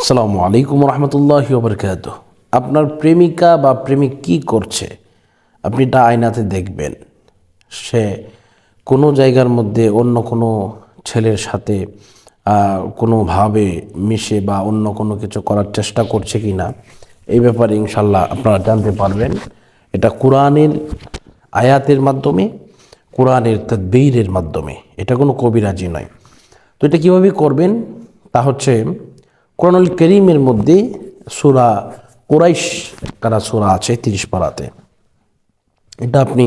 আসসালামু আলাইকুম রহমতুল্লাহি ওয়া বারাকাতুহু। আপনার প্রেমিকা বা প্রেমিক কি করছে আপনি এটা আয়নাতে দেখবেন। সে কোনো জায়গার মধ্যে অন্য কোনো ছেলের সাথে কোনোভাবে মিশে বা অন্য কোনো কিছু করার চেষ্টা করছে কি না, এই ব্যাপারে ইনশাল্লাহ আপনারা জানতে পারবেন। এটা কোরআনের আয়াতের মাধ্যমে, কোরআনের তাদবীরের মাধ্যমে, এটা কোনো কবিরাজি নয়। তো এটা কীভাবে করবেন তা হচ্ছে, কোরআনুল কারীমের মধ্যে সূরা কুরাইশ কারা সূরা আছে 30 পারাতে, এটা আপনি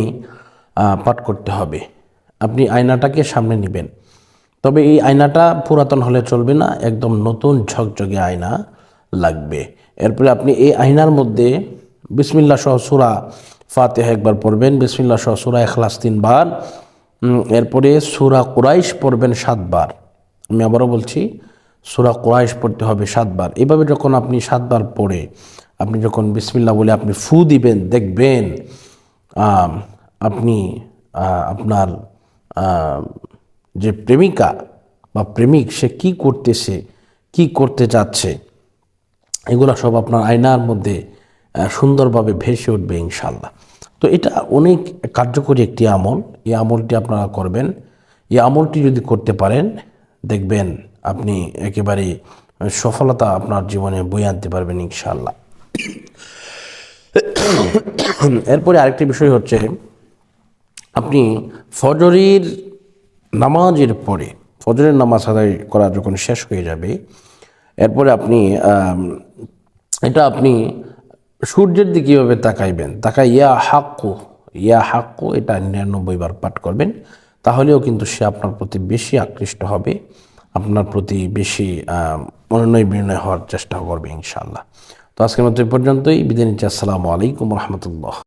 পাঠ করতে হবে। আপনি আয়নাটাকে সামনে নেবেন, তবে এই আয়নাটা পুরাতন হলে চলবে না, একদম নতুন ঝকঝকে আয়না লাগবে। এরপরে আপনি এই আয়নার মধ্যে বিসমিল্লাহ সহ সূরা ফাতিহা একবার পড়বেন, বিসমিল্লাহ সহ সূরা ইখলাস 3 বার, এরপরে সূরা কুরাইশ পড়বেন 7 বার। আমি আবারও বলছি, সূরা কুরাইশ পড়তে হবে 7 বার। এভাবে যখন আপনি 7 বার পড়ে আপনি যখন বিসমিল্লাহ বলে আপনি ফু দিবেন, দেখবেন আপনি আপনার যে প্রেমিকা বা প্রেমিক সে কি করতেছে, কি করতে যাচ্ছে, এগুলো সব আপনার আয়নার মধ্যে সুন্দরভাবে ভেসে উঠবে ইনশাল্লাহ। তো এটা অনেক কার্যকরী একটি আমল। এই আমলটি আপনারা করবেন। এই আমলটি যদি করতে পারেন, দেখবেন আপনি একেবারে সফলতা আপনার জীবনে বয়ে আনতে পারবেন ইনশাল্লাহ। এরপরে আরেকটি বিষয় হচ্ছে, আপনি ফজরের নামাজের পরে, ফজরের নামাজ আদায় করা যখন শেষ হয়ে যাবে, এরপরে আপনি এটা আপনি সূর্যের দিকে কীভাবে তাকাইবেন, তাকাই ইয়া হাক্কু এটা 99 বার পাঠ করবেন। তাহলেও কিন্তু সে আপনার প্রতি বেশি আকৃষ্ট হবে, আপনার প্রতি বেশি মনোনয় বিনয় হওয়ার চেষ্টা করবে ইনশাআল্লাহ। তো আজকের মতো এই পর্যন্তই, বিদায় নিচ্ছি। আসসালামু আলাইকুম রহমতুল্লাহ।